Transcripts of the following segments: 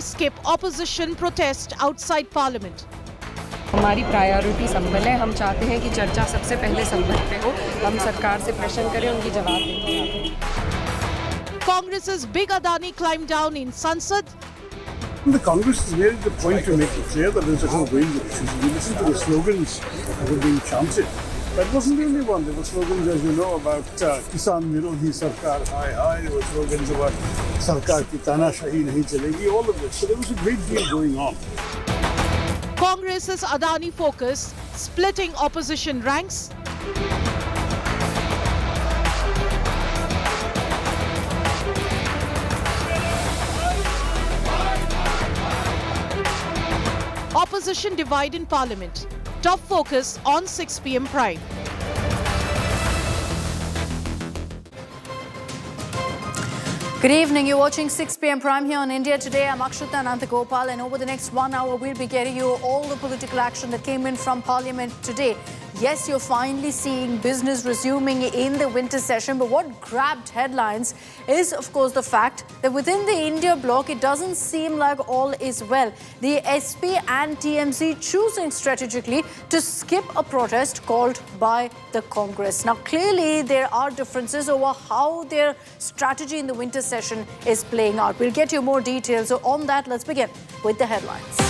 skip opposition protest outside parliament. हमारी priority संभल है। हम चाहते हैं कि चर्चा सबसे पहले संभल पे हो। हम सरकार से प्रश्न करें, उनकी जवाब दें। Congress's big Adani climb down in Sansad. The Congress has made it a point to make it clear that there's a whole range of issues. We listen to the slogans that were being chanted. That wasn't the only one. There were slogans, as you know, about Kisan Virodhi Sarkar, hi, hi. There were slogans about Sarkar ki tanashahi nahi chalegi, all of this. So there was a great deal going on. Congress's Adani focus, splitting opposition ranks. Opposition divide in parliament. Top focus on 6 p.m. prime. Good evening. You're watching 6 p.m. Prime here on India Today. I'm Akshita Nandagopal, and over the next 1 hour, we'll be getting you all the political action that came in from Parliament today. Yes, you're finally seeing business resuming in the winter session, but what grabbed headlines is, of course, the fact that within the India bloc, it doesn't seem like all is well. The SP and TMC choosing strategically to skip a protest called by the Congress. Now, clearly, there are differences over how their strategy in the winter session is playing out. We'll get you more details. So on that, let's begin with the headlines.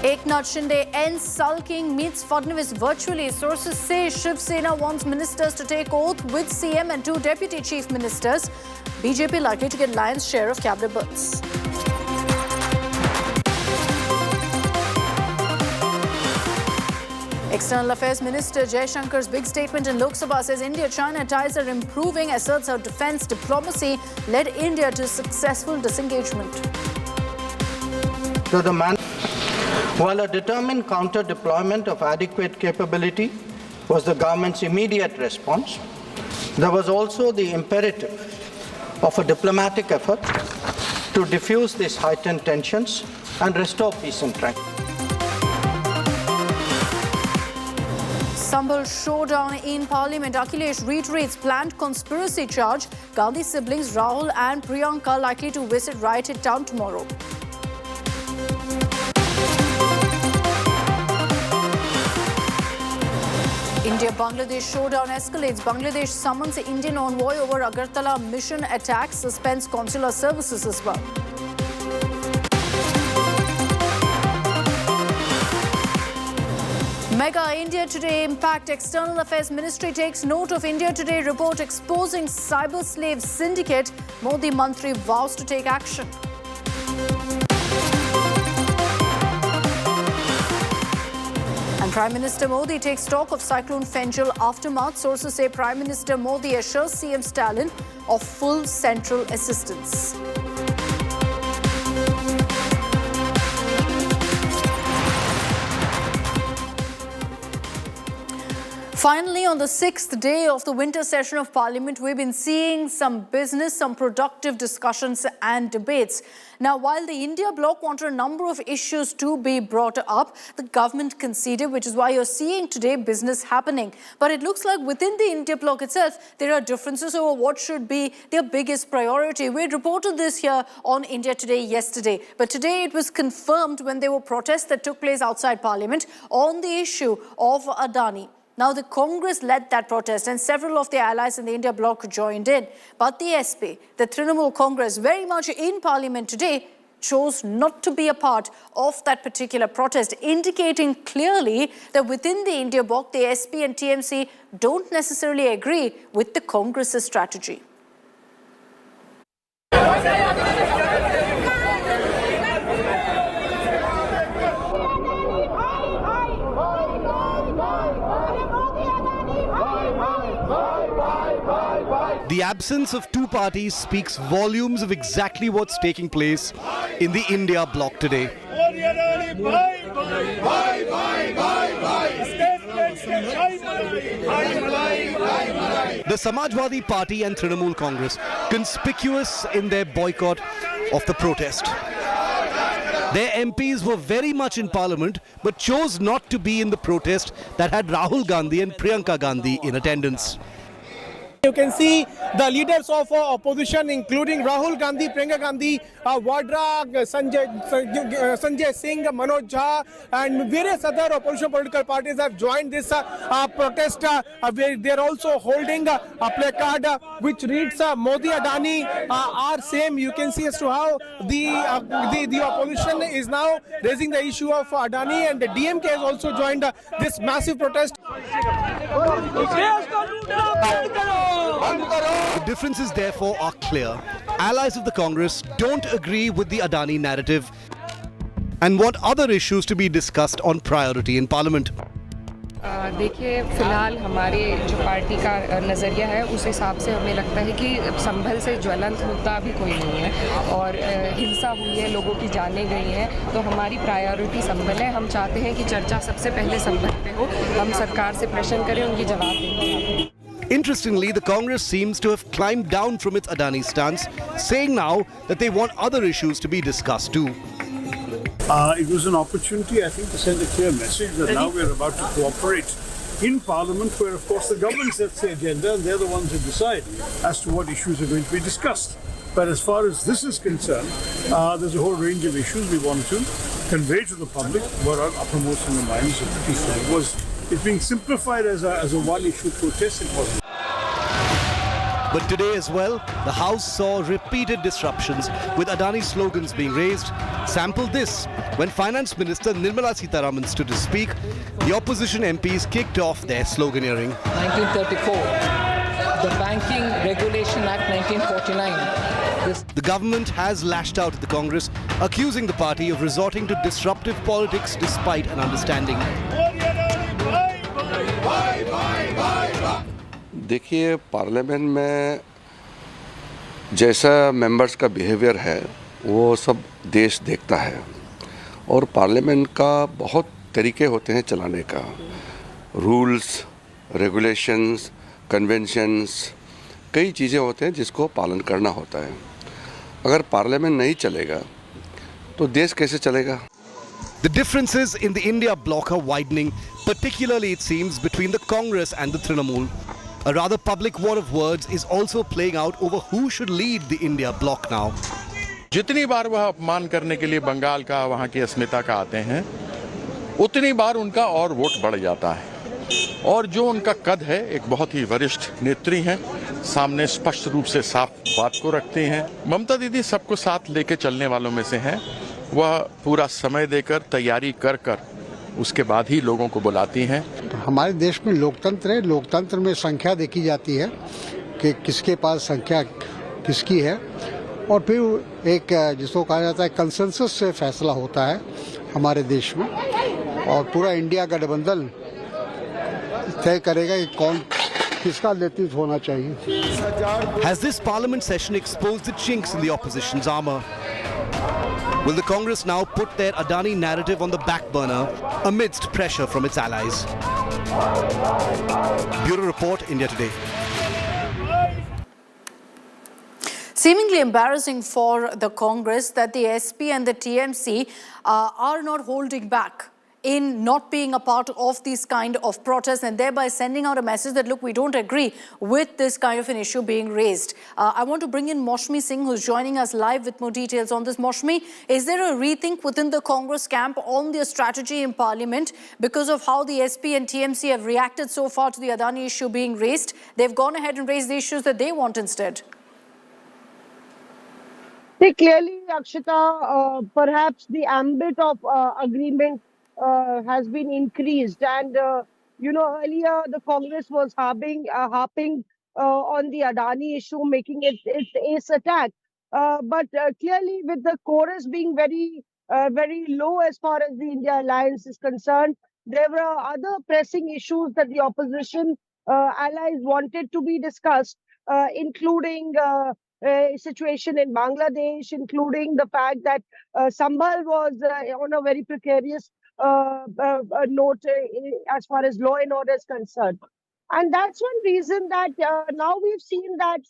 Eknath Shinde ends sulking, meets Fadnavis virtually. Sources say Shiv Sena wants ministers to take oath with CM and 2 deputy chief ministers. BJP likely to get lion's share of cabinet berths. External Affairs Minister Jaishankar's big statement in Lok Sabha says India-China ties are improving, asserts how defence diplomacy led India to successful disengagement. While a determined counter-deployment of adequate capability was the government's immediate response, there was also the imperative of a diplomatic effort to diffuse these heightened tensions and restore peace and tranquility. Sambal showdown in Parliament. Akhilesh reiterates planned conspiracy charge. Gandhi siblings Rahul and Priyanka likely to visit rioted town tomorrow. India-Bangladesh showdown escalates. Bangladesh summons Indian envoy over Agartala mission attack, suspends consular services as well. Mega India Today impact. External Affairs Ministry takes note of India Today report exposing cyber slave syndicate. Modi Mantri vows to take action. And Prime Minister Modi takes stock of Cyclone Fenjal aftermath. Sources say Prime Minister Modi assures CM Stalin of full central assistance. Finally, on the 6th day of the winter session of Parliament, we've been seeing some business, some productive discussions and debates. Now, while the India bloc wanted a number of issues to be brought up, the government conceded, which is why you're seeing today business happening. But it looks like within the India bloc itself, there are differences over what should be their biggest priority. We had reported this here on India Today yesterday. But today it was confirmed when there were protests that took place outside Parliament on the issue of Adani. Now, the Congress led that protest and several of their allies in the India bloc joined in. But the SP, the Trinamool Congress, very much in Parliament today, chose not to be a part of that particular protest, indicating clearly that within the India bloc, the SP and TMC don't necessarily agree with the Congress's strategy. The absence of two parties speaks volumes of exactly what's taking place in the India bloc today. The Samajwadi Party and Trinamool Congress conspicuous in their boycott of the protest. Their MPs were very much in Parliament but chose not to be in the protest that had Rahul Gandhi and Priyanka Gandhi in attendance. You can see the leaders of opposition, including Rahul Gandhi, Priyanka Gandhi, Vadra, Sanjay Singh, Manoj Jha, and various other opposition political parties have joined this protest. They are also holding a placard which reads "Modi Adani are same." You can see as to how the opposition is now raising the issue of Adani, and the DMK has also joined this massive protest. The differences, therefore, are clear. Allies of the Congress don't agree with the Adani narrative and want other issues to be discussed on priority in Parliament. देखिए फ़िलहाल हमारे जो party का नज़रिया है उस हिसाब से हमें लगता है कि संभल से ज्वलंत मुद्दा अभी कोई नहीं है और हिंसा हुई है, लोगों की जानें गई हैं, तो हमारी प्रायोरिटी संभल है। हम चाहते हैं कि चर्चा सबसे पहले संभल पे हो, हम सरकार से प्रेशर करें, उनकी जवाब दें। Interestingly, the Congress seems to have climbed down from its Adani stance, saying now that they want other issues to be discussed too. It was an opportunity, I think, to send a clear message that now we're about to cooperate in Parliament, where, of course, the government sets the agenda and they're the ones who decide as to what issues are going to be discussed. But as far as this is concerned, there's a whole range of issues we want to convey to the public, what are uppermost in the minds of the people. It's being simplified as a one-issue protest. It wasn't. But today as well, the House saw repeated disruptions with Adani slogans being raised. Sample this. When Finance Minister Nirmala Sitharaman stood to speak, the opposition MPs kicked off their sloganeering. 1934, the Banking Regulation Act 1949. The government has lashed out at the Congress, accusing the party of resorting to disruptive politics despite an understanding. देखिए, parliament में जैसा members का behaviour है वो सब देश देखता है और पार्लियामेंट का बहुत तरीके होते हैं चलाने का, रूल्स, रेगुलेशंस, कन्वेंशंस, कई चीज़ें होते हैं जिसको पालन करना होता है। अगर पार्लियामेंट नहीं चलेगा तो देश कैसे चलेगा? The differences in the India bloc are widening, particularly it seems between the Congress and the Trinamool. A rather public war of words is also playing out over who should lead the India bloc now. जितनी बार वह अपमान करने के लिए बंगाल का, वहाँ की अस्मिता का आते हैं, उतनी बार उनका और वोट बढ़ जाता है। और जो उनका कद है, एक बहुत ही वरिष्ठ नेत्री हैं, सामने स्पष्ट रूप से साफ बात को रखती हैं। ममता दीदी सबको साथ लेके चलने वालों में से हैं। वह पूरा समय देकर, तैयारी कर उसके बाद ही लोगों को बुलाती हैं। हमारे देश में लोकतंत्र है, लोकतंत्र में संख्या देखी जाती है कि किसके पास संख्या किसकी है और फिर एक जिसको कहा जाता है कंसेंसस से फैसला होता है हमारे देश में और पूरा इंडिया गठबंधन तय करेगा कि कौन किसका नेतृत्व होना चाहिए। Has this parliament session exposed the chinks in the opposition's armor? Will the Congress now put their Adani narrative on the back burner amidst pressure from its allies? Bureau Report, India Today. Seemingly embarrassing for the Congress that the SP and the TMC are not holding back in not being a part of these kind of protests and thereby sending out a message that, look, we don't agree with this kind of an issue being raised. I want to bring in Moshmi Singh, who's joining us live with more details on this. Moshmi, is there a rethink within the Congress camp on their strategy in Parliament because of how the SP and TMC have reacted so far to the Adani issue being raised? They've gone ahead and raised the issues that they want instead. See, clearly, Akshita, perhaps the ambit of agreement has been increased, and earlier the Congress was harping on the Adani issue, making it its ace attack. But clearly, with the chorus being very low as far as the India alliance is concerned, there were other pressing issues that the opposition allies wanted to be discussed, including situation in Bangladesh, including the fact that Sambhal was on a very precarious note as far as law and order is concerned. And that's one reason that now we've seen that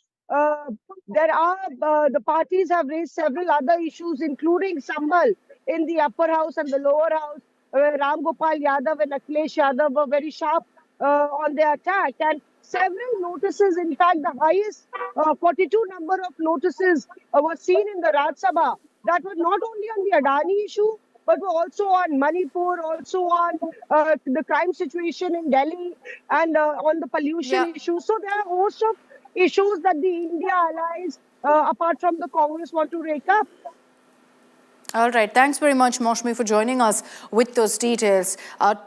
the parties have raised several other issues, including Sambhal in the upper house and the lower house, where Ram Gopal Yadav and Akhilesh Yadav were very sharp on their attack. And several notices. In fact, the highest 42 number of notices were seen in the Raj Sabha that were not only on the Adani issue, but were also on Manipur, also on the crime situation in Delhi, and on the pollution issue. So there are a host of issues that the India allies, apart from the Congress, want to rake up. All right. Thanks very much, Maushmi, for joining us with those details.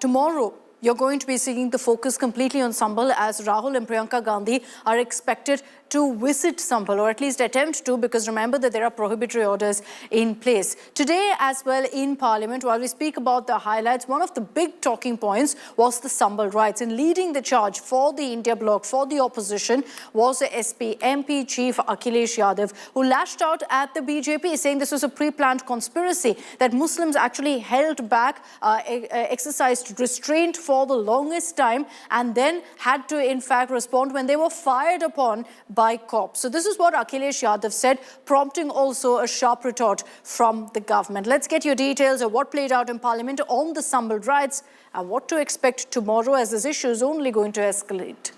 Tomorrow, you're going to be seeing the focus completely on Sambhal, as Rahul and Priyanka Gandhi are expected to visit Sambhal, or at least attempt to, because remember that there are prohibitory orders in place. Today as well in Parliament, while we speak about the highlights, one of the big talking points was the Sambhal riots. And leading the charge for the India bloc, for the opposition, was the SP MP chief Akhilesh Yadav, who lashed out at the BJP, saying this was a pre-planned conspiracy, that Muslims actually held back, exercised restraint for the longest time, and then had to in fact respond when they were fired upon by cops. So this is what Akhilesh Yadav said, prompting also a sharp retort from the government. Let's get your details of what played out in Parliament on the Sambhal riots and what to expect tomorrow, as this issue is only going to escalate.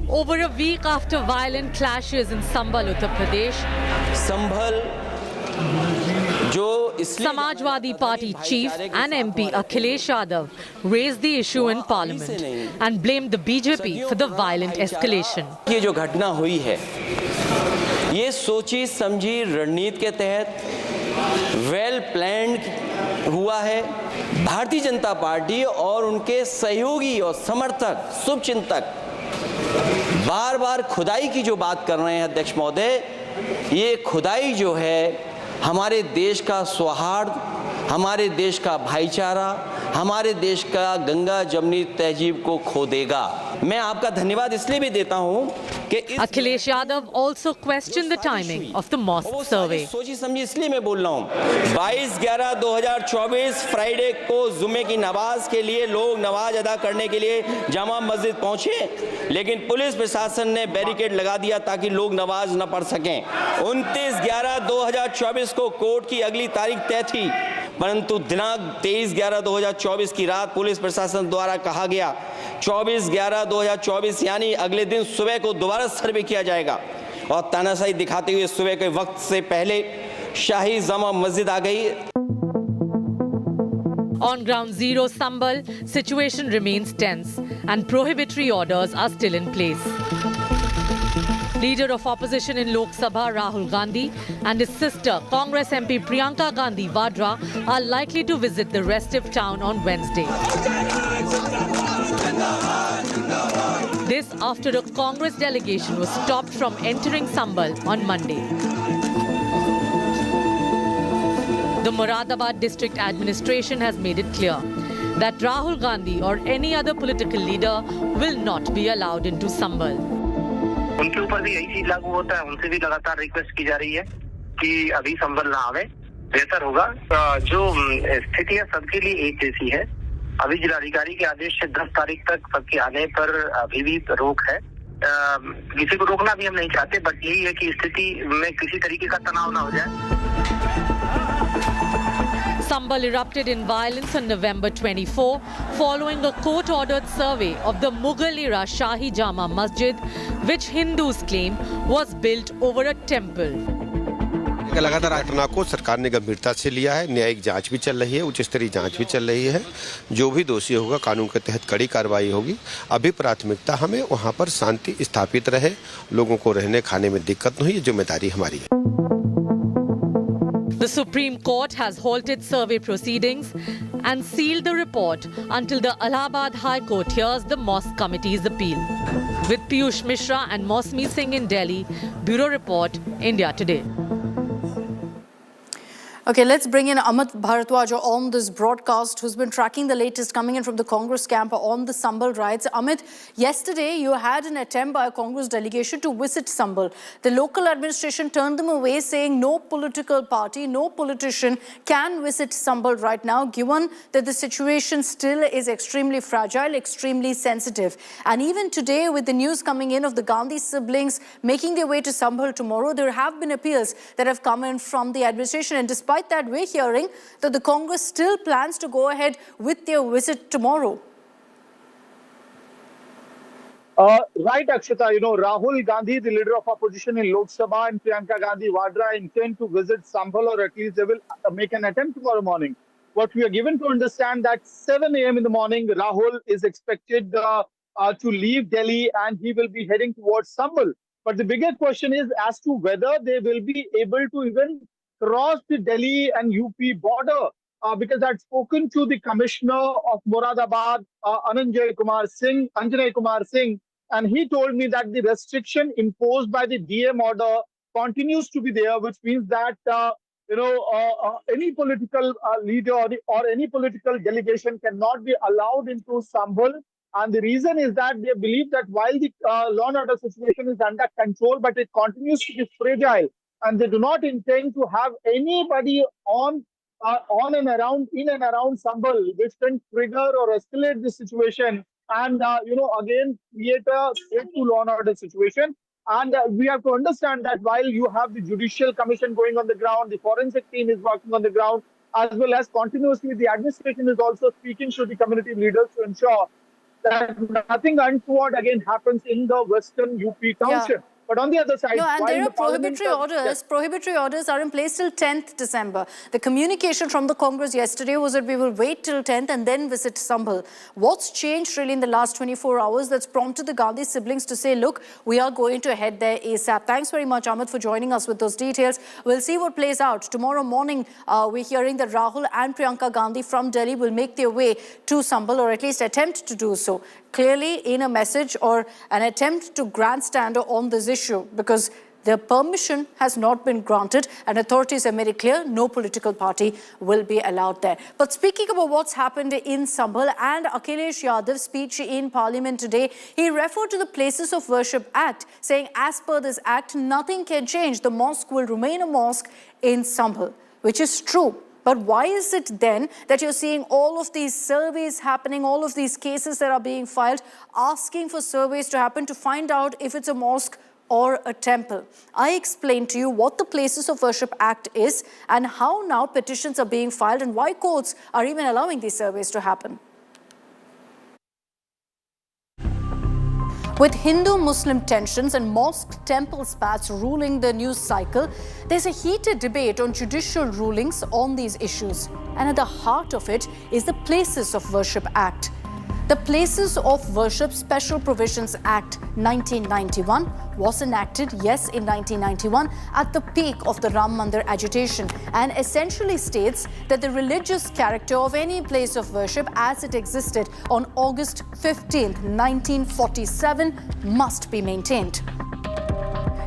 Over a week after violent clashes in Sambhal, Uttar Pradesh, Samajwadi Party chief and MP Akhilesh Yadav raised the issue in Parliament and blamed the BJP for the violent escalation. ये जो घटना हुई है, ये सोची समझी रणनीति के तहत वेल प्लान्ड हुआ है। भारतीय जनता पार्टी और उनके सहयोगी और समर्थक, शुभचिंतक बार-बार खुदाई की जो बात कर रहे हैं अध्यक्ष महोदय, ये खुदाई जो है हमारे देश का सौहार्द, हमारे देश का भाईचारा, हमारे देश का गंगा जमनी तहजीब को खो देगा। मैं आपका धन्यवाद इसलिए भी देता हूं कि Akhilesh Yadav also questioned the timing of the mosque survey. सोची समझी इसलिए मैं बोल रहा हूं। 22/11/2024 फ्राइडे को जुम्मे की नमाज के लिए लोग नमाज अदा करने के लिए जामा मस्जिद पहुंचे, लेकिन पुलिस प्रशासन ने बैरिकेड लगा दिया ताकि लोग नमाज न पढ़ सकें। 29/11/2024 को कोर्ट की अगली तारीख तय थी, परंतु दिनांक 23/11/2024 की रात पुलिस प्रशासन द्वारा कहा गया 24/11/2024 यानी अगले दिन सुबह को दोबारा सर्वे किया जाएगा, और तानाशाही दिखाते हुए सुबह के वक्त से पहले शाही जामा मस्जिद आ गई। On ground zero Sambhal, situation remains tense and prohibitory orders are still in place. Leader of opposition in Lok Sabha Rahul Gandhi and his sister Congress MP Priyanka Gandhi Vadra are likely to visit the restive town on Wednesday. This after a Congress delegation was stopped from entering Sambhal on Monday. The Moradabad district administration has made it clear that Rahul Gandhi or any other political leader will not be allowed into Sambhal. उनके ऊपर भी यही चीज लागू होता है, उनसे भी लगातार रिक्वेस्ट की जा रही है कि अभी संभल ना आवे, बेहतर होगा। जो स्थिति है सबके लिए एक जैसी है। अभी जिलाधिकारी के आदेश से 10 तारीख तक सबके आने पर अभी भी रोक है। किसी को रोकना भी हम नहीं चाहते, बट यही है कि स्थिति में किसी तरीके का तनाव ना हो जाए। Sambhal erupted in violence on November 24 following a court-ordered survey of the Mughal-era Shahi Jama Masjid, which Hindus claim was built over a temple. लगातार घटना को सरकार ने गंभीरता से लिया है। न्यायिक जांच भी चल रही है, उच्च स्तरीय जांच भी चल रही है। जो भी दोषी होगा कानून के तहत कड़ी कार्रवाई होगी। अभी प्राथमिकता हमें वहां पर शांति स्थापित रहे, लोगों को रहने खाने में दिक्कत न हो, ये जिम्मेदारी हमारी है। The Supreme Court has halted survey proceedings and sealed the report until the Allahabad High Court hears the Mosque Committee's appeal. With Piyush Mishra and Mosmi Singh in Delhi, Bureau Report, India Today. Okay, let's bring in Amit Bharadwaj on this broadcast, who's been tracking the latest coming in from the Congress camp on the Sambhal riots. Amit, yesterday you had an attempt by a Congress delegation to visit Sambhal. The local administration turned them away, saying no political party, no politician can visit Sambhal right now, given that the situation still is extremely fragile, extremely sensitive. And even today, with the news coming in of the Gandhi siblings making their way to Sambhal tomorrow, there have been appeals that have come in from the administration. And despite despite that, we're hearing that the Congress still plans to go ahead with their visit tomorrow. Right, Akshita. You know, Rahul Gandhi, the leader of opposition in Lok Sabha, and Priyanka Gandhi Vadra intend to visit Sambhal, or at least they will make an attempt tomorrow morning. What we are given to understand that 7 a.m. in the morning, Rahul is expected to leave Delhi and he will be heading towards Sambhal. But the bigger question is as to whether they will be able to even cross the Delhi and UP border. Because I'd spoken to the commissioner of Moradabad, Anjanay Kumar Singh, and he told me that the restriction imposed by the DM order continues to be there, which means that any political leader or any political delegation cannot be allowed into Sambhal. And the reason is that they believe that while the law and order situation is under control, but it continues to be fragile, and they do not intend to have anybody in and around Sambhal, which can trigger or escalate the situation and again create a law and order situation. And we have to understand that while you have the Judicial Commission going on the ground, the forensic team is working on the ground, as well as continuously the administration is also speaking to the community leaders to ensure that nothing untoward again happens in the western UP township. Yeah. But on the other side, no, and there are prohibitory orders. Yes. Prohibitory orders are in place till 10th December. The communication from the Congress yesterday was that we will wait till 10th and then visit Sambhal. What's changed really in the last 24 hours that's prompted the Gandhi siblings to say, look, we are going to head there ASAP. Thanks very much, Amit, for joining us with those details. We'll see what plays out. Tomorrow morning, we're hearing that Rahul and Priyanka Gandhi from Delhi will make their way to Sambhal, or at least attempt to do so. Clearly in a message or an attempt to grandstand on this issue, because their permission has not been granted and authorities have made it clear no political party will be allowed there. But speaking about what's happened in Sambhal and Akhilesh Yadav's speech in Parliament today, he referred to the Places of Worship Act, saying as per this act, nothing can change. The mosque will remain a mosque in Sambhal, which is true. But why is it then that you're seeing all of these surveys happening, all of these cases that are being filed, asking for surveys to happen to find out if it's a mosque or a temple? I explained to you what the Places of Worship Act is and how now petitions are being filed and why courts are even allowing these surveys to happen. With Hindu-Muslim tensions and mosque-temple spats ruling the news cycle, there's a heated debate on judicial rulings on these issues. And at the heart of it is the Places of Worship Act. The Places of Worship Special Provisions Act 1991 was enacted, yes, in 1991, at the peak of the Ram Mandir agitation, and essentially states that the religious character of any place of worship as it existed on August 15th, 1947 must be maintained.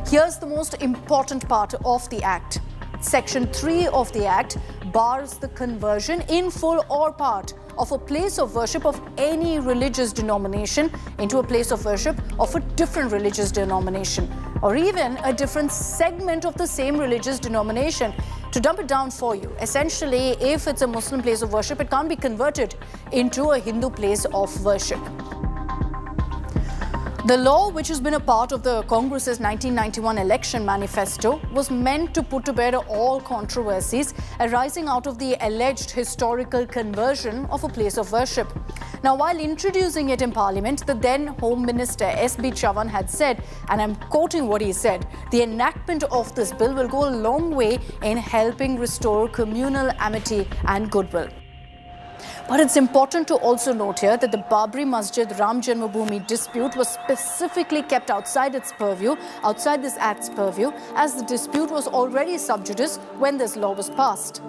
Here's the most important part of the Act. Section 3 of the Act bars the conversion in full or part of a place of worship of any religious denomination into a place of worship of a different religious denomination, or even a different segment of the same religious denomination. To dump it down for you, essentially, if it's a Muslim place of worship, it can't be converted into a Hindu place of worship. The law, which has been a part of the Congress's 1991 election manifesto, was meant to put to bed all controversies arising out of the alleged historical conversion of a place of worship. Now, while introducing it in Parliament, the then Home Minister S.B. Chavan had said, and I'm quoting what he said, the enactment of this bill will go a long way in helping restore communal amity and goodwill. But it's important to also note here that the Babri Masjid Ram Janmabhoomi dispute was specifically kept outside its purview, outside this Act's purview, as the dispute was already sub judice when this law was passed.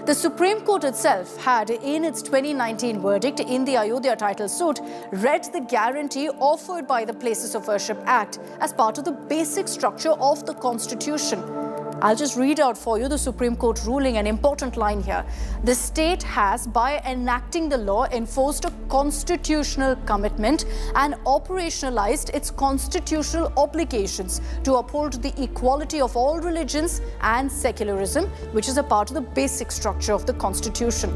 The Supreme Court itself had, in its 2019 verdict in the Ayodhya title suit, read the guarantee offered by the Places of Worship Act as part of the basic structure of the Constitution. I'll just read out for you the Supreme Court ruling, an important line here. The state has, by enacting the law, enforced a constitutional commitment and operationalized its constitutional obligations to uphold the equality of all religions and secularism, which is a part of the basic structure of the Constitution.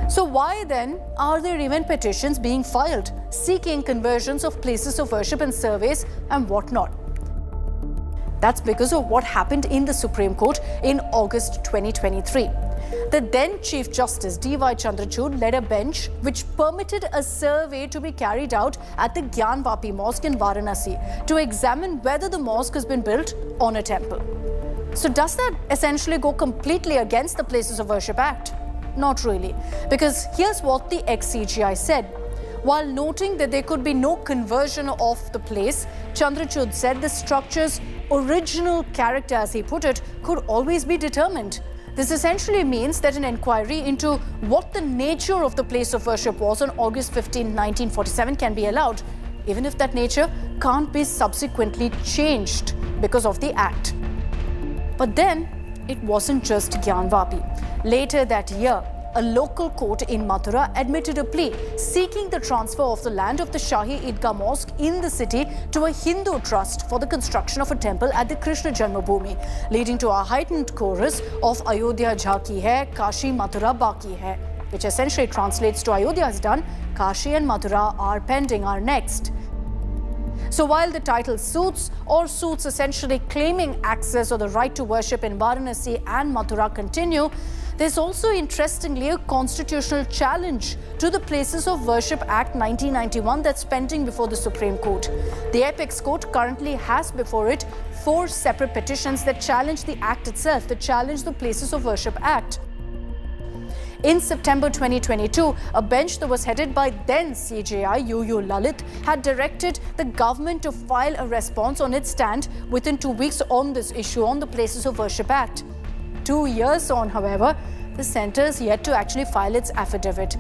So why then are there even petitions being filed seeking conversions of places of worship and surveys and whatnot? That's because of what happened in the Supreme Court in August 2023. The then Chief Justice D.Y. Chandrachud led a bench which permitted a survey to be carried out at the Gyanvapi Mosque in Varanasi to examine whether the mosque has been built on a temple. So does that essentially go completely against the Places of Worship Act? Not really, because here's what the ex-CGI said. While noting that there could be no conversion of the place, Chandrachud said the structure's original character, as he put it, could always be determined. This essentially means that an inquiry into what the nature of the place of worship was on August 15, 1947 can be allowed, even if that nature can't be subsequently changed because of the act. But then, it wasn't just Gyanvapi. Later that year, a local court in Mathura admitted a plea seeking the transfer of the land of the Shahi Idgah Mosque in the city to a Hindu trust for the construction of a temple at the Krishna Janmabhoomi, leading to a heightened chorus of Ayodhya Jhaki Hai, Kashi Mathura Baki Hai, which essentially translates to Ayodhya is done, Kashi and Mathura are pending, are next. So while the title suits essentially claiming access or the right to worship in Varanasi and Mathura continue, there's also interestingly a constitutional challenge to the Places of Worship Act 1991 that's pending before the Supreme Court. The Apex Court currently has before it 4 separate petitions that challenge the act itself, that challenge the Places of Worship Act. In September 2022, a bench that was headed by then CJI UU Lalit had directed the government to file a response on its stand within 2 weeks on this issue, on the Places of Worship Act. 2 years on, however, the centre is yet to actually file its affidavit.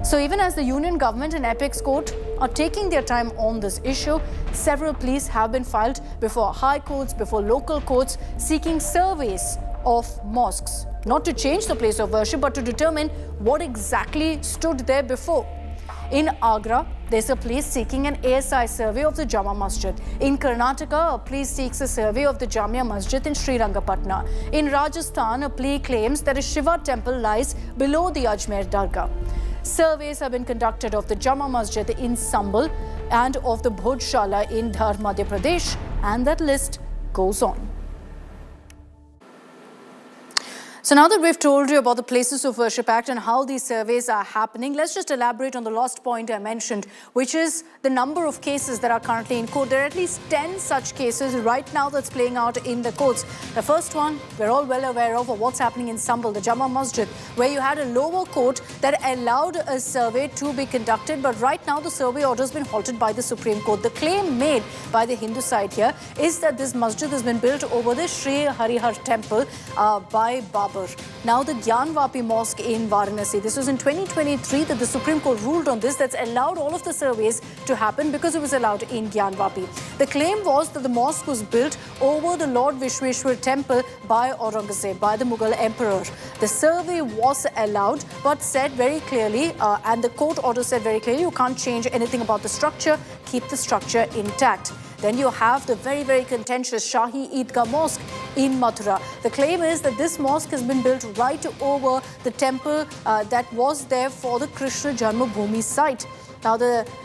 So even as the Union Government and Apex Court are taking their time on this issue, several pleas have been filed before high courts, before local courts, seeking surveys of mosques, not to change the place of worship, but to determine what exactly stood there before. In Agra, there's a plea seeking an ASI survey of the Jama Masjid. In Karnataka, a plea seeks a survey of the Jamia Masjid in Srirangapatna. In Rajasthan, a plea claims that a Shiva temple lies below the Ajmer Dargah. Surveys have been conducted of the Jama Masjid in Sambal and of the Bhojshala in Dhar, Madhya Pradesh, and that list goes on. So now that we've told you about the Places of Worship Act and how these surveys are happening, let's just elaborate on the last point I mentioned, which is the number of cases that are currently in court. There are at least 10 such cases right now that's playing out in the courts. The first one, we're all well aware of what's happening in Sambal, the Jama Masjid, where you had a lower court that allowed a survey to be conducted, but right now the survey order has been halted by the Supreme Court. The claim made by the Hindu side here is that this masjid has been built over the Sri Harihar temple by Babur. Now the Gyanvapi Mosque in Varanasi. This was in 2023 that the Supreme Court ruled on this, that's allowed all of the surveys to happen because it was allowed in Gyanvapi. The claim was that the mosque was built over the Lord Vishweshwar temple by Aurangzeb, by the Mughal emperor. The survey was allowed but said very clearly, and the court order said very clearly, you can't change anything about the structure, keep the structure intact. Then you have the very, very contentious Shahi Idgah Mosque in Mathura. The claim is that this mosque has been built right over the temple that was there for the Krishna Janmabhoomi site. Now,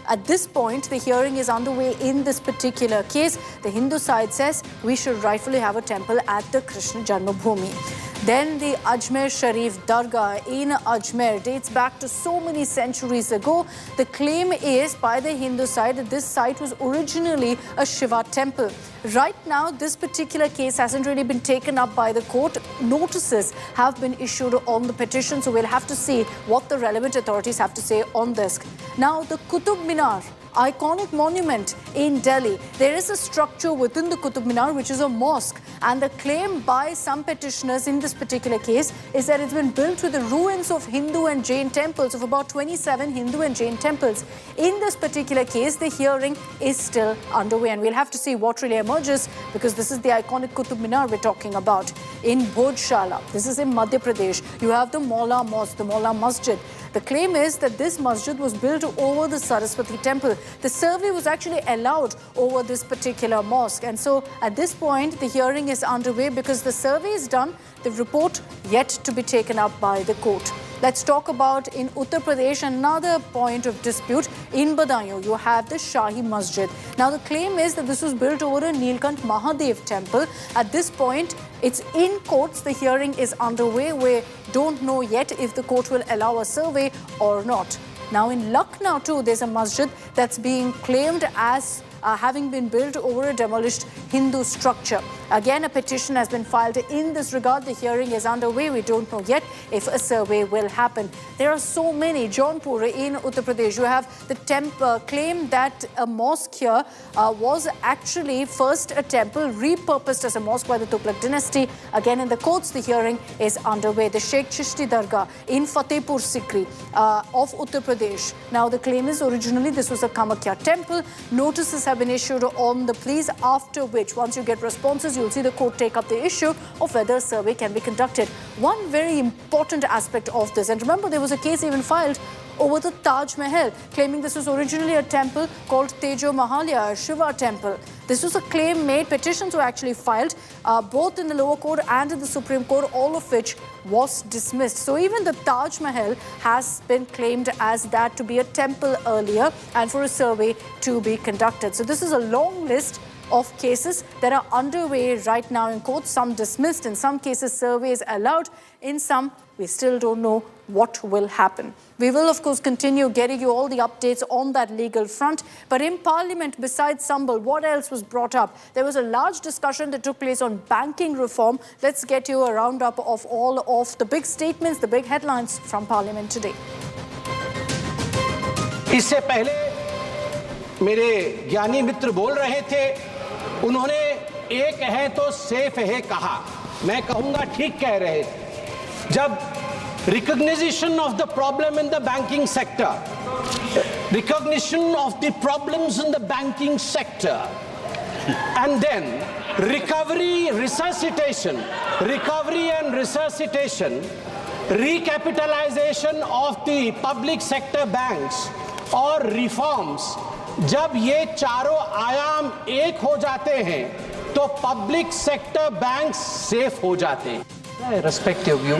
at this point, the hearing is underway in this particular case. The Hindu side says we should rightfully have a temple at the Krishna Janmabhoomi. Then the Ajmer Sharif Dargah in Ajmer dates back to so many centuries ago. The claim is by the Hindu side that this site was originally a Shiva temple. Right now, this particular case hasn't really been taken up by the court. Notices have been issued on the petition, so we'll have to see what the relevant authorities have to say on this. Now, the Qutub Minar, iconic monument in Delhi. There is a structure within the Qutub Minar which is a mosque, and the claim by some petitioners in this particular case is that it's been built with the ruins of Hindu and Jain temples, of about 27 Hindu and Jain temples. In this particular case, the hearing is still underway, and we'll have to see what really emerges, because this is the iconic Qutub Minar we're talking about. In Bhojshala, this is in Madhya Pradesh, you have the Maula Mosque, the Maula Masjid. The claim is that this masjid was built over the Saraswati temple. The survey was actually allowed over this particular mosque. And so at this point, the hearing is underway because the survey is done, the report yet to be taken up by the court. Let's talk about in Uttar Pradesh another point of dispute. In Badaयूं, you have the Shahi Masjid. Now the claim is that this was built over a Neelkant Mahadev temple. At this point, it's in courts. The hearing is underway. We don't know yet if the court will allow a survey or not. Now in Lucknow too, there's a masjid that's being claimed as having been built over a demolished Hindu structure. Again, a petition has been filed in this regard. The hearing is underway. We don't know yet if a survey will happen. There are so many. Jaunpur in Uttar Pradesh, you have the claim that a mosque here was actually first a temple repurposed as a mosque by the Tughlaq dynasty. Again, in the courts, the hearing is underway. The Sheikh Chishti Dargah in Fatehpur Sikri of Uttar Pradesh. Now, the claim is originally this was a Kamakhya temple. Notices have been issued on the pleas, after which, once you get responses, you'll see the court take up the issue of whether a survey can be conducted. One very important aspect of this, and remember there was a case even filed over the Taj Mahal, claiming this was originally a temple called Tejo Mahalya, a Shiva temple. This was a claim made, petitions were actually filed, both in the lower court and in the Supreme Court, all of which was dismissed. So even the Taj Mahal has been claimed as that to be a temple earlier and for a survey to be conducted. So this is a long list of cases that are underway right now in court. Some dismissed, in some cases surveys allowed, in some we still don't know what will happen. We will of course continue getting you all the updates on that legal front. But in Parliament, besides Sambal, what else was brought up? There was a large discussion that took place on banking reform. Let's get you a roundup of all of the big statements, the big headlines from Parliament today. इससे पहले मेरे ज्ञानी मित्र बोल रहे थे, उन्होंने एक है तो सेफ है कहा। मैं कहूंगा ठीक कह रहे थे। जब recognition of the problem in the banking sector, recognition of the problems in the banking sector, and then recovery and resuscitation, recapitalization of the public sector banks और reforms, जब ये चारों आयाम एक हो जाते हैं तो पब्लिक सेक्टर बैंक्स सेफ हो जाते हैं. I respect your view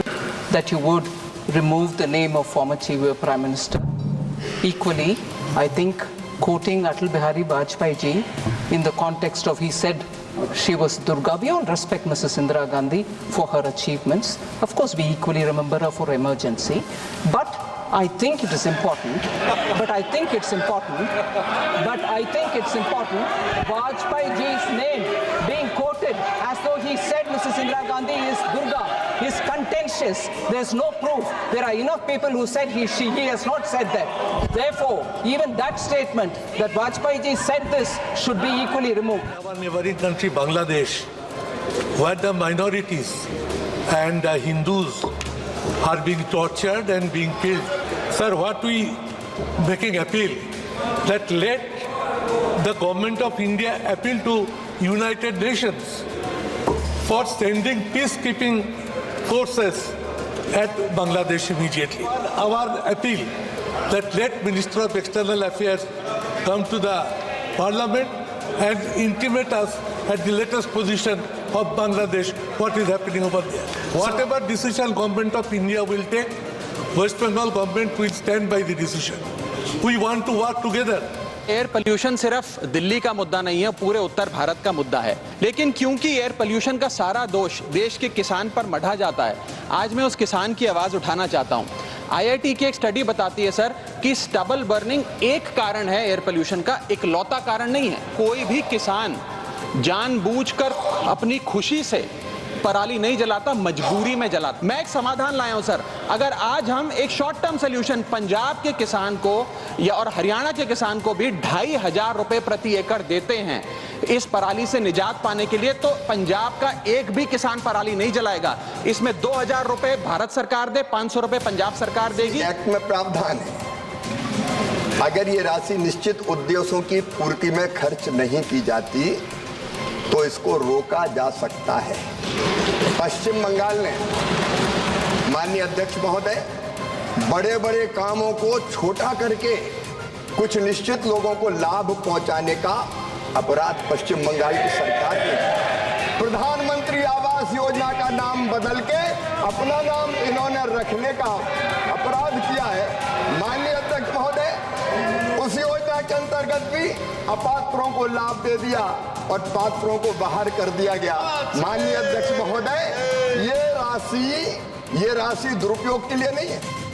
that you would remove the name of former Chief Prime Minister. Equally, I think quoting Atal Bihari Vajpayee ji in the context of he said she was Durga, we all respect Mrs. Indira Gandhi for her achievements. Of course, we equally remember her for emergency. But I think it is important, Vajpayee ji's name being quoted as though he said Mrs. Indira Gandhi is Durga is contentious. There's no proof. There are enough people who said he has not said that. Therefore, even that statement that Vajpayee ji said this should be equally removed. Our neighboring country, Bangladesh, where the minorities and Hindus are being tortured and being killed. Sir, what we making appeal that let the government of India appeal to United Nations for sending peacekeeping forces at Bangladesh immediately. Our appeal that let Minister of External Affairs come to the Parliament and intimate us at the latest position of Bangladesh, what is happening over there. Whatever decision government of India will take, West Bengal government will stand by the decision. We want to work together. Air pollution सिर्फ दिल्ली का मुद्दा नहीं है, पूरे उत्तर भारत का मुद्दा है। लेकिन क्योंकि एयर पोल्यूशन का सारा दोष देश के किसान पर मढ़ा जाता है, आज मैं उस किसान की आवाज उठाना चाहता हूं। आईआईटी की एक स्टडी बताती है सर कि स्टबल बर्निंग एक कारण है एयर पोल्यूशन का, इकलौता कारण नहीं है। कोई भी किसान जानबूझकर अपनी खुशी से पराली नहीं जलाता, मजबूरी में जलाता। मैं एक समाधान लाया हूं सर, अगर आज हम एक शॉर्ट टर्म सोल्यूशन पंजाब के किसान को या और हरियाणा के किसान को भी 2,500 रुपए प्रति एकड़ देते हैं इस पराली से निजात पाने के लिए, तो पंजाब का एक भी किसान पराली नहीं जलाएगा। इसमें 2,000 रुपए भारत सरकार दे, 500 रुपए पंजाब सरकार देगी। एक्ट में प्रावधान है, अगर ये राशि निश्चित उद्देश्यों की पूर्ति में खर्च नहीं की जाती तो इसको रोका जा सकता है। पश्चिम बंगाल ने, माननीय अध्यक्ष महोदय, बड़े बड़े कामों को छोटा करके कुछ निश्चित लोगों को लाभ पहुंचाने का अपराध पश्चिम बंगाल की सरकार ने प्रधानमंत्री आवास योजना का नाम बदल के अपना नाम इन्होंने रखने का अपराध किया है, माननीय अध्यक्ष महोदय, उस योजना के अंतर्गत भी अपात्रों को लाभ दे दिया और पात्रों को बाहर कर दिया गया। माननीय अध्यक्ष महोदय, ये राशि दुरुपयोग के लिए नहीं है।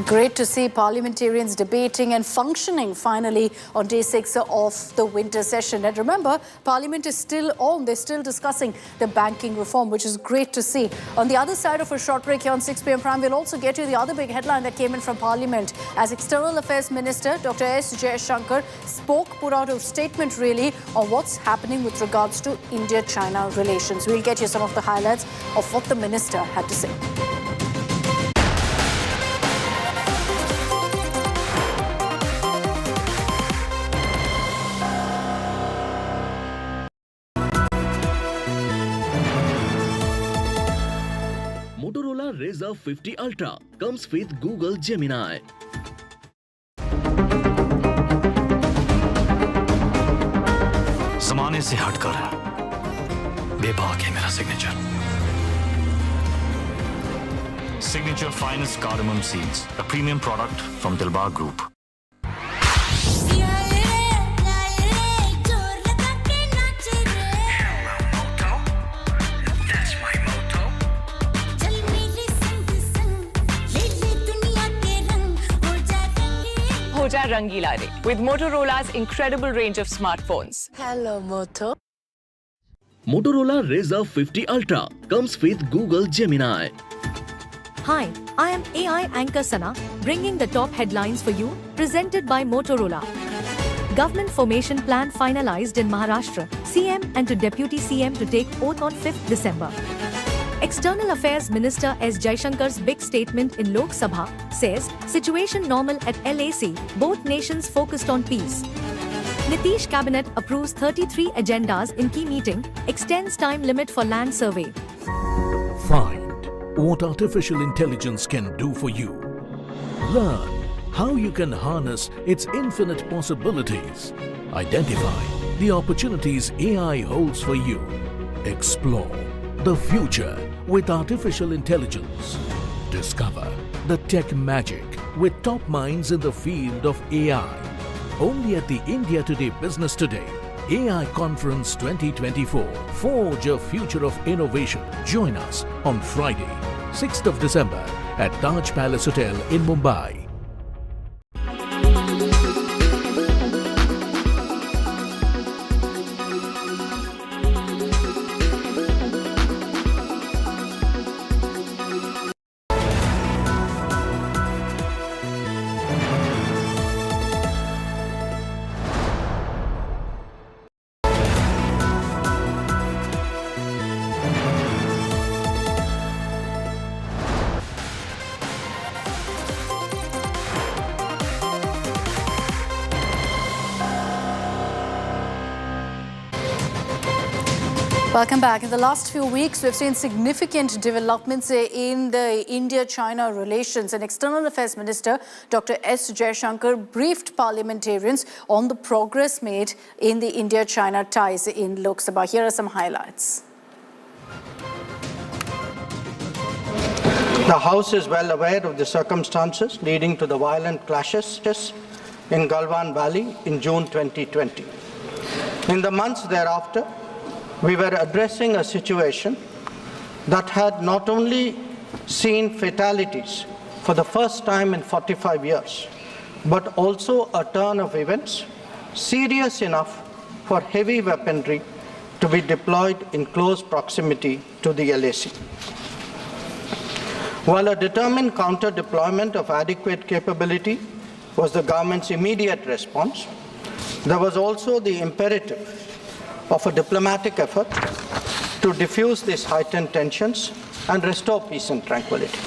Great to see parliamentarians debating and functioning finally on day 6 of the winter session. And remember, Parliament is still on. They're still discussing the banking reform, which is great to see. On the other side of a short break here on 6 p.m. Prime, we'll also get you the other big headline that came in from Parliament as External Affairs Minister Dr. S. Jaishankar put out a statement really on what's happening with regards to India-China relations. We'll get you some of the highlights of what the minister had to say. Motorola Razr 50 Ultra comes with Google Gemini. ज़माने से हटकर बेबाक है मेरा signature. Signature Finest Cardamom Seeds, a premium product from Dilbar Group. Rangila with Motorola's incredible range of smartphones. Hello, Moto. Motorola Razr 50 Ultra comes with Google Gemini. Hi, I am AI anchor Sana, bringing the top headlines for you, presented by Motorola. Government formation plan finalized in Maharashtra. CM and to Deputy CM to take oath on 5th December. External Affairs Minister S. Jaishankar's big statement in Lok Sabha says, situation normal at LAC, both nations focused on peace. Nitish Cabinet approves 33 agendas in key meeting, extends time limit for land survey. Find what artificial intelligence can do for you. Learn how you can harness its infinite possibilities. Identify the opportunities AI holds for you. Explore the future with artificial intelligence. Discover the tech magic with top minds in the field of AI. Only at the India Today Business Today AI Conference 2024. Forge a future of innovation. Join us on Friday, 6th of December at Taj Palace Hotel in Mumbai. Welcome back. In the last few weeks, we've seen significant developments in the India-China relations. And External Affairs Minister Dr. S. Jaishankar briefed parliamentarians on the progress made in the India-China ties in Lok Sabha. Here are some highlights. The House is well aware of the circumstances leading to the violent clashes in Galwan Valley in June 2020. In the months thereafter, we were addressing a situation that had not only seen fatalities for the first time in 45 years, but also a turn of events serious enough for heavy weaponry to be deployed in close proximity to the LAC. While a determined counter-deployment of adequate capability was the government's immediate response, there was also the imperative of a diplomatic effort to diffuse these heightened tensions and restore peace and tranquility.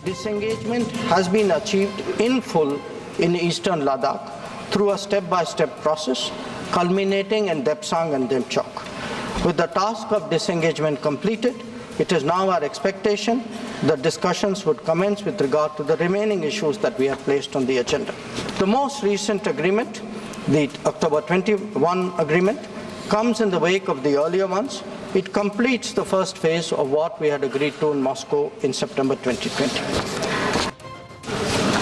Disengagement has been achieved in full in eastern Ladakh through a step-by-step process culminating in Depsang and Demchok. With the task of disengagement completed, it is now our expectation that discussions would commence with regard to the remaining issues that we have placed on the agenda. The most recent agreement, the October 21 agreement, comes in the wake of the earlier ones It completes the first phase of what we had agreed to in Moscow in September 2020.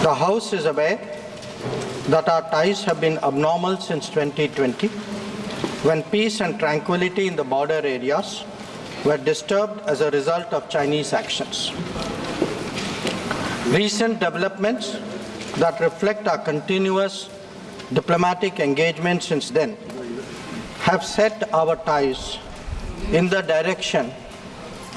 The House is aware that our ties have been abnormal since 2020, when peace and tranquility in the border areas were disturbed as a result of Chinese actions. Recent developments that reflect our continuous diplomatic engagement since then have set our ties in the direction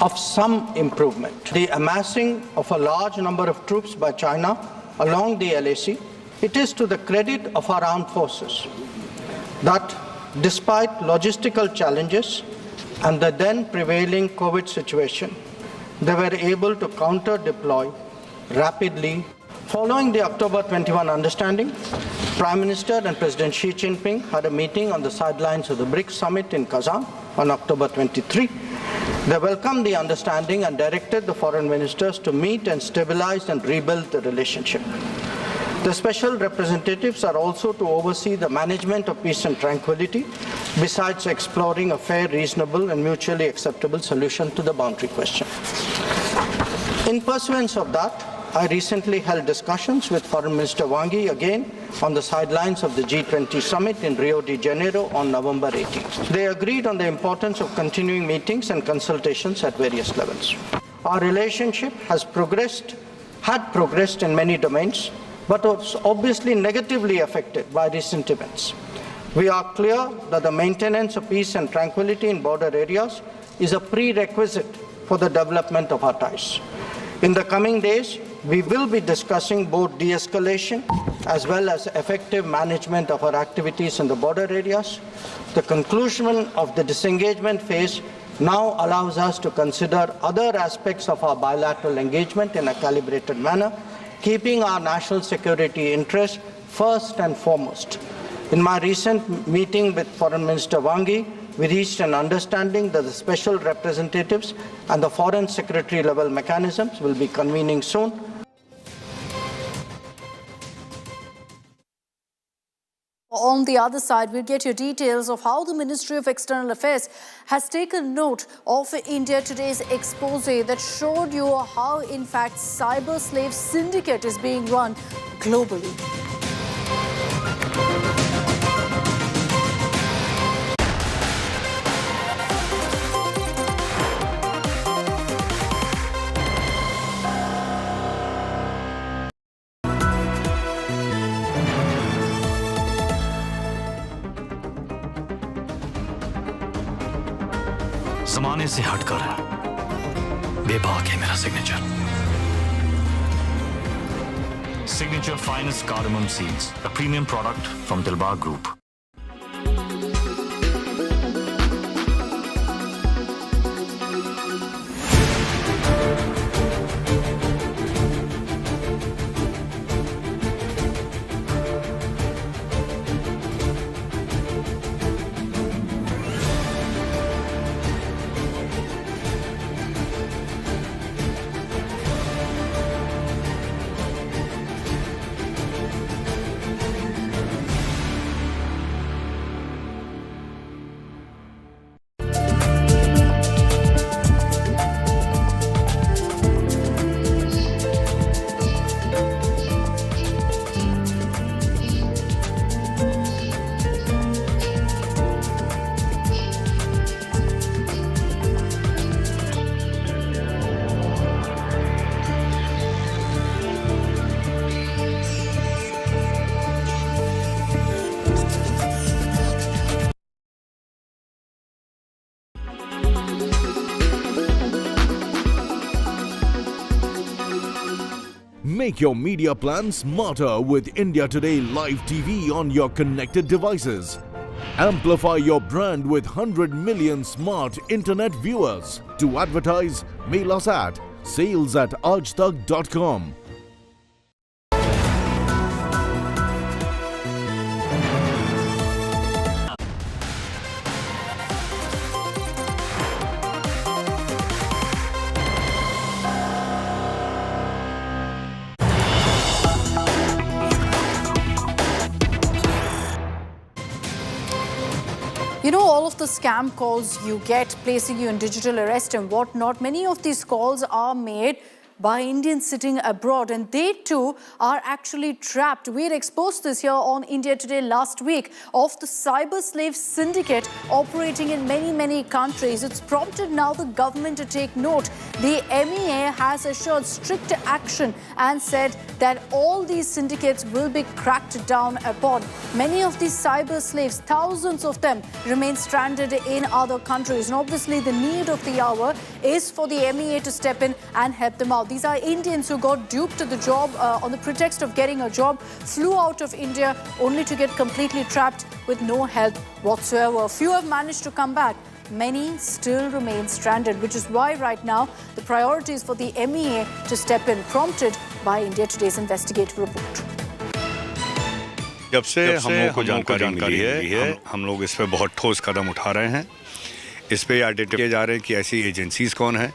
of some improvement. The amassing of a large number of troops by China along the LAC, it is to the credit of our armed forces that despite logistical challenges and the then prevailing COVID situation, they were able to counter-deploy rapidly. Following the October 21 understanding, Prime Minister and President Xi Jinping had a meeting on the sidelines of the BRICS summit in Kazan on October 23. They welcomed the understanding and directed the foreign ministers to meet and stabilize and rebuild the relationship. The special representatives are also to oversee the management of peace and tranquility, besides exploring a fair, reasonable, and mutually acceptable solution to the boundary question. In pursuance of that, I recently held discussions with Foreign Minister Wang Yi again on the sidelines of the G20 summit in Rio de Janeiro on November 18th. They agreed on the importance of continuing meetings and consultations at various levels. Our relationship had progressed in many domains, but was obviously negatively affected by recent events. We are clear that the maintenance of peace and tranquility in border areas is a prerequisite for the development of our ties. In the coming days, we will be discussing both de-escalation as well as effective management of our activities in the border areas. The conclusion of the disengagement phase now allows us to consider other aspects of our bilateral engagement in a calibrated manner, keeping our national security interests first and foremost. In my recent meeting with Foreign Minister Wang Yi, we reached an understanding that the special representatives and the foreign secretary level mechanisms will be convening soon. On the other side, we'll get your details of how the Ministry of External Affairs has taken note of India Today's expose that showed you how, in fact, cyber slave syndicate is being run globally. जमाने से हटकर बेबाक है मेरा signature finest cardamom seeds, a premium product from Dilbar Group. Make your media plan smarter with India Today Live TV on your connected devices. Amplify your brand with 100 million smart internet viewers. To advertise, mail us at sales@aajtak.com. You know, all of the scam calls you get placing you in digital arrest and whatnot, many of these calls are made by Indians sitting abroad, and they too are actually trapped. We had exposed this here on India Today last week of the cyber slave syndicate operating in many countries. It's prompted now the government to take note. The MEA has assured strict action and said that all these syndicates will be cracked down upon. Many of these cyber slaves, thousands of them, remain stranded in other countries. And obviously the need of the hour is for the MEA to step in and help them out. These are Indians who got duped to the job on the pretext of getting a job, flew out of India only to get completely trapped with no help whatsoever. Few have managed to come back. Many still remain stranded, which is why right now the priority is for the MEA to step in, prompted by India Today's investigative report. जब से हम लोगों को जानकारी मिली है, हम लोग इस पे बहुत ठोस कदम उठा रहे हैं। इस पे आइडेंटिफाई किए जा रहे हैं कि ऐसी एजेंसीज कौन हैं।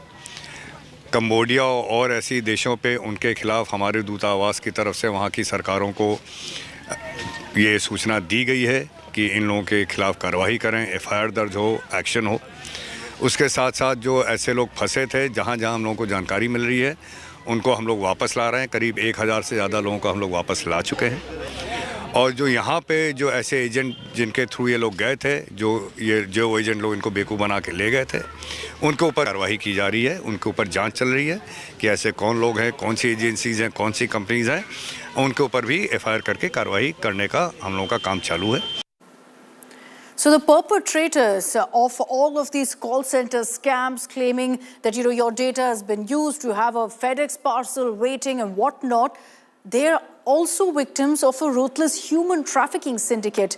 कंबोडिया और ऐसी देशों पे उनके खिलाफ हमारे दूतावास की तरफ से वहाँ की सरकारों को ये सूचना दी गई है कि इन लोगों के खिलाफ कार्रवाई करें, FIR दर्ज हो, एक्शन हो। उसके साथ साथ जो ऐसे लोग फंसे थे, जहाँ जहाँ हम लोगों को जानकारी मिल रही है, उनको हम लोग वापस ला रहे हैं। करीब 1000 से ज़्यादा लोगों को हम लोग वापस ला चुके हैं। और जो यहाँ पे जो ऐसे एजेंट जिनके थ्रू ये लोग गए थे, जो एजेंट लोग इनको बेवकूफ़ बना के ले गए थे, उनके ऊपर कार्रवाई की जा रही है, उनके ऊपर जांच चल रही है कि ऐसे कौन लोग हैं, कौन सी एजेंसीज़ हैं, कौन सी कंपनीज़ हैं, उनके ऊपर भी FIR करके कार्रवाई करने का हम लोगों का काम चालू है। So the perpetrators of all of these call center scams, claiming that your data has been used to have a FedEx parcel waiting and whatnot, they're also victims of a ruthless human trafficking syndicate.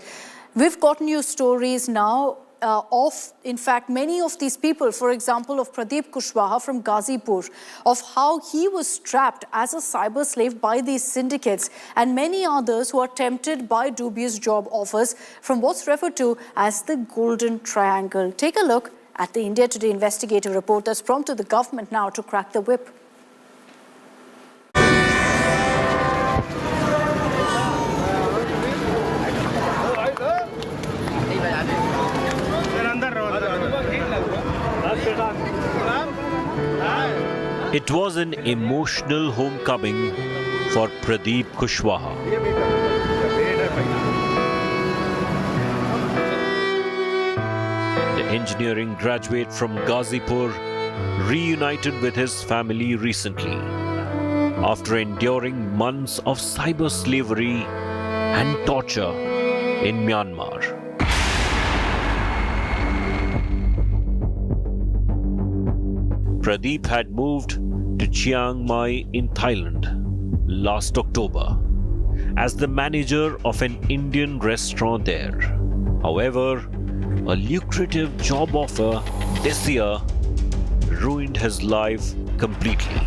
We've gotten you stories now of, in fact, many of these people, for example, of Pradeep Kushwaha from Ghazipur, of how he was trapped as a cyber slave by these syndicates, and many others who are tempted by dubious job offers from what's referred to as the Golden Triangle. Take a look at the India Today investigative report that's prompted the government now to crack the whip. It was an emotional homecoming for Pradeep Kushwaha. The engineering graduate from Ghazipur reunited with his family recently after enduring months of cyber slavery and torture in Myanmar. Pradeep had moved to Chiang Mai in Thailand last October as the manager of an Indian restaurant there. However, a lucrative job offer this year ruined his life completely.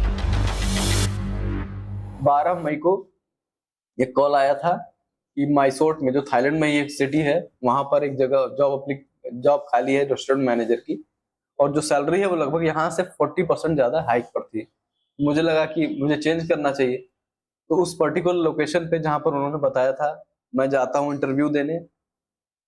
12 मई को एक call आया था कि माइसोट में, जो Thailand में ही एक city है, वहां पर एक जगह जॉब खाली है रेस्टोरेंट मैनेजर की, और जो सैलरी है वो लगभग यहाँ से 40% ज़्यादा हाइक पर थी। मुझे लगा कि मुझे चेंज करना चाहिए, तो उस पर्टिकुलर लोकेशन पे जहाँ पर उन्होंने बताया था, मैं जाता हूँ इंटरव्यू देने।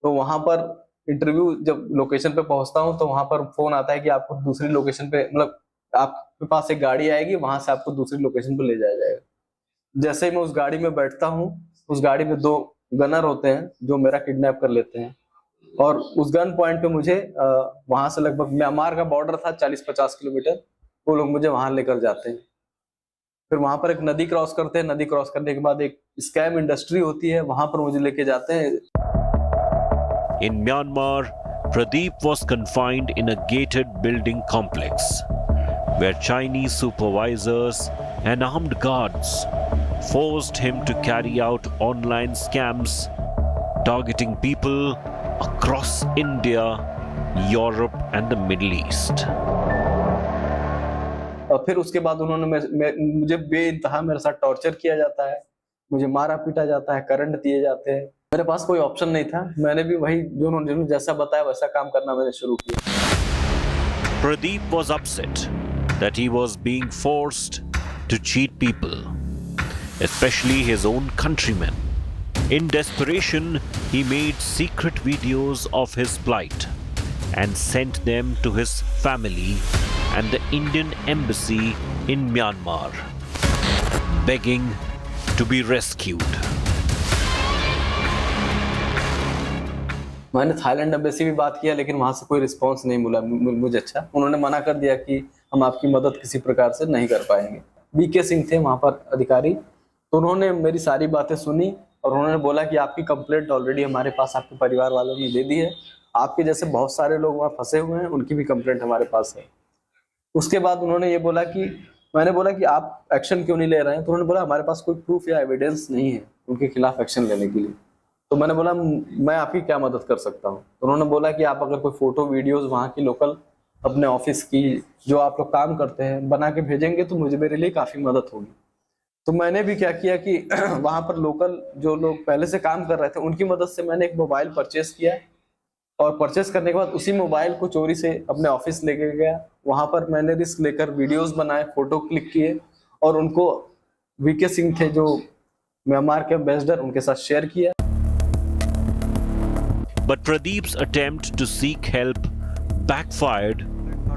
तो वहाँ पर इंटरव्यू जब लोकेशन पे पहुँचता हूँ तो वहाँ पर फ़ोन आता है कि आपको दूसरी लोकेशन पे, मतलब आपके पास एक गाड़ी आएगी, वहाँ से आपको दूसरी लोकेशन पे ले जाया जाएगा। जैसे ही मैं उस गाड़ी में बैठता हूँ, उस गाड़ी में 2 गनर होते हैं जो मेरा किडनैप कर लेते हैं, और उस गन पॉइंट पे मुझे वहां से लगभग म्यांमार का बॉर्डर था 40-50 किलोमीटर, वो लोग मुझे वहां लेकर जाते हैं। फिर वहां पर एक नदी क्रॉस करते हैं, नदी क्रॉस करने के बाद एक स्कैम इंडस्ट्री होती है, वहां पर मुझे लेके जाते हैं। In Myanmar, Pradeep was confined in a gated building complex where Chinese supervisors and armed guards forced him to carry out online scams targeting people across India, Europe and the Middle East. और फिर उसके बाद उन्होंने मुझे बेइंतहा मेरे साथ torture किया जाता है, मुझे मारा पीटा जाता है, करंट दिए जाते हैं। मेरे पास कोई ऑप्शन नहीं था, मैंने भी वही जो उन्होंने जैसा बताया वैसा काम करना मैंने शुरू किया। Pradeep was upset that he was being forced to cheat people, especially his own countrymen. In desperation, he made secret videos of his plight and sent them to his family and the Indian embassy in Myanmar, begging to be rescued. मैंने Thailand embassy भी बात किया, लेकिन वहां से कोई response नहीं मिला मुझे। अच्छा, उन्होंने मना कर दिया कि हम आपकी मदद किसी प्रकार से नहीं कर पाएंगे। बीके सिंह थे वहां पर अधिकारी, तो उन्होंने मेरी सारी बातें सुनी और उन्होंने बोला कि आपकी कंप्लेंट ऑलरेडी हमारे पास आपके परिवार वालों ने दे दी है, आपके जैसे बहुत सारे लोग वहाँ फंसे हुए हैं, उनकी भी कंप्लेंट हमारे पास है। उसके बाद उन्होंने ये बोला कि मैंने बोला कि आप एक्शन क्यों नहीं ले रहे हैं, तो उन्होंने बोला हमारे पास कोई प्रूफ या एविडेंस नहीं है उनके खिलाफ एक्शन लेने के लिए। तो मैंने बोला मैं आपकी क्या मदद कर सकता हूँ। तो उन्होंने बोला कि आप अगर कोई फोटो वीडियोस वहाँ की लोकल अपने ऑफिस की जो आप लोग काम करते हैं बना के भेजेंगे तो मुझे मेरे लिए काफ़ी मदद होगी। तो मैंने भी क्या किया कि वहाँ पर लोकल जो लोग पहले से काम कर रहे थे उनकी मदद से मैंने एक मोबाइल परचेस किया, और परचेस करने के बाद उसी मोबाइल को चोरी से अपने ऑफिस लेके गया। वहाँ पर मैंने रिस्क लेकर वीडियोस बनाए, फोटो क्लिक किए और उनको वीके सिंह थे जो म्यांमार के एम्बेसडर, उनके साथ शेयर किया। But Pradeep's attempt to seek help backfired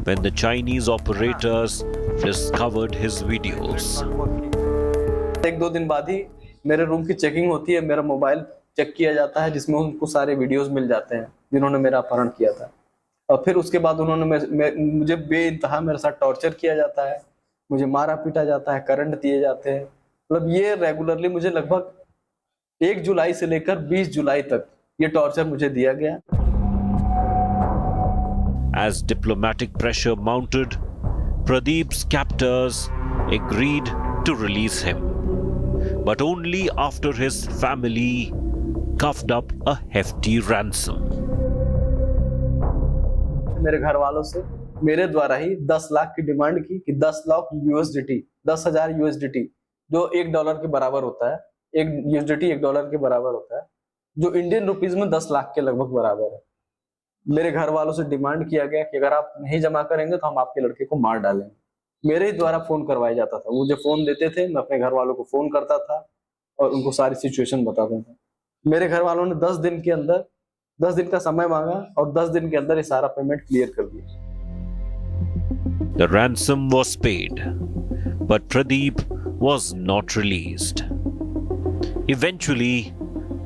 when the Chinese operators discovered his videos. एक दो दिन बाद ही मेरे रूम की चेकिंग होती है, मेरा मोबाइल चेक किया जाता है जिसमें उनको सारे वीडियोस मिल जाते हैं जिन्होंने मेरा अपहरण किया था। और फिर उसके बाद उन्होंने मुझे बेइंतहा मेरे साथ टॉर्चर किया जाता है, मुझे मारा पीटा जाता है, करंट दिए जाते हैं। मतलब ये रेगुलरली मुझे लगभग 1 जुलाई से लेकर 20 जुलाई तक ये टॉर्चर मुझे दिया गया। As diplomatic pressure mounted, Pradeep's captors agreed to release him, but only after his family coughed up a hefty ransom. मेरे घर वालों से मेरे द्वारा ही 10 लाख की डिमांड की कि 10 लाख USDT, 10,000 USDT जो $1 के बराबर होता है, एक USDT $1 के बराबर होता है, जो इंडियन रुपीज में 10 लाख के लगभग बराबर है। मेरे घर वालों से डिमांड किया गया कि अगर आप नहीं जमा करेंगे तो हम आपके लड़के को मार डालेंगे। मेरे ही द्वारा फोन करवाया जाता था, मुझे फोन देते थे, मैं अपने घर वालों को फोन करता था और उनको सारी सिचुएशन बताता था। मेरे घर वालों ने 10 दिन के अंदर 10 दिन का समय मांगा और 10 दिन के अंदर ये सारा पेमेंट क्लियर कर दिया। The ransom was paid, but Pradeep was not released. Eventually,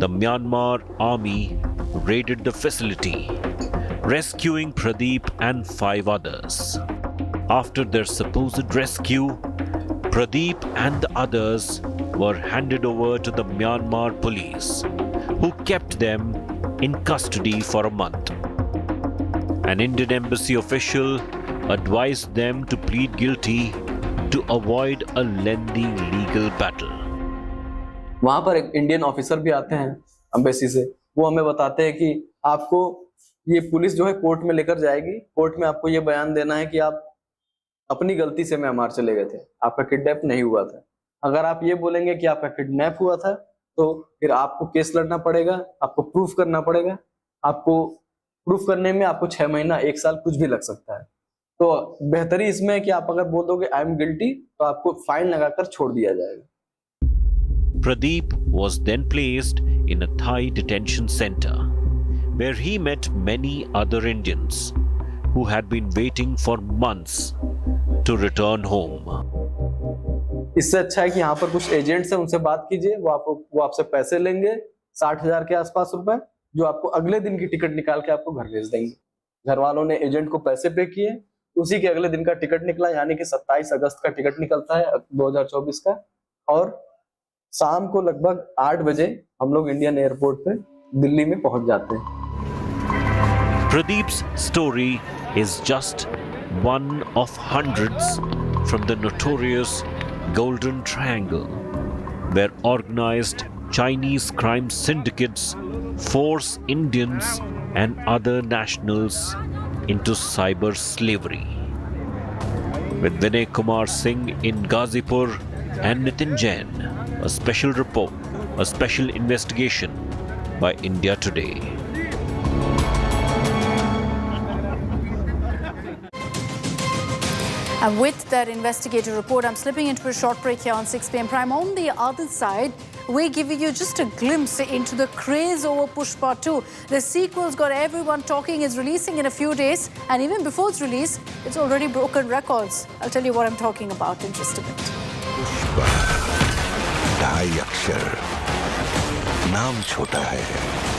the Myanmar army raided the facility, rescuing Pradeep and 5 others. After their supposed rescue, Pradeep and the others were handed over to the Myanmar police, who kept them in custody for a month. An Indian embassy official advised them to plead guilty to avoid a lengthy legal battle. वहां पर एक Indian officer भी आते हैं embassy से, वो हमें बताते हैं कि आपको ये पुलिस जो है कोर्ट में लेकर जाएगी, कोर्ट में आपको ये बयान देना है कि आप अपनी गलती से म्यांमार चले गए थे, आपका किडनैप नहीं हुआ था। अगर आप ये बोलेंगे कि आपका किडनैप हुआ था तो फिर आपको केस लड़ना पड़ेगा, आपको प्रूफ करना पड़ेगा, आपको प्रूफ करने में आपको 6 महीना 1 साल कुछ भी लग सकता है। तो बेहतरी इसमें है कि आप अगर बोल दोगे आई एम गिल्टी तो आपको फाइन लगाकर छोड़ दिया जाएगा। Pradeep was then placed in a Thai detention center, where he met many other Indians who had been waiting for months to return home. इससे अच्छा है कि यहाँ पर कुछ एजेंट्स हैं, उनसे बात कीजिए, वो आपसे पैसे लेंगे 60,000 के आसपास रुपए, जो आपको अगले दिन की टिकट निकाल के आपको घर भेज देंगे। घर वालों ने एजेंट को पैसे पे किए, उसी के अगले दिन का टिकट निकला, यानी कि 27 अगस्त का टिकट निकलता है 2024 का, और शाम को लगभग 8 बजे हम लोग इंडियन एयरपोर्ट पे दिल्ली में पहुंच जाते हैं। Pradeep's story is just one of hundreds from the notorious Golden Triangle, where organized Chinese crime syndicates force Indians and other nationals into cyber slavery. With Vinay Kumar Singh in Gazipur and Nitin Jain, a special report, a special investigation by India Today. And with that investigative report, I'm slipping into a short break here on 6 p.m. Prime. On the other side, we're giving you just a glimpse into the craze over Pushpa 2. The sequel's got everyone talking. It's releasing in a few days, and even before its release, it's already broken records. I'll tell you what I'm talking about in just a bit. Pushpa 2.5 अक्षर, नाम छोटा है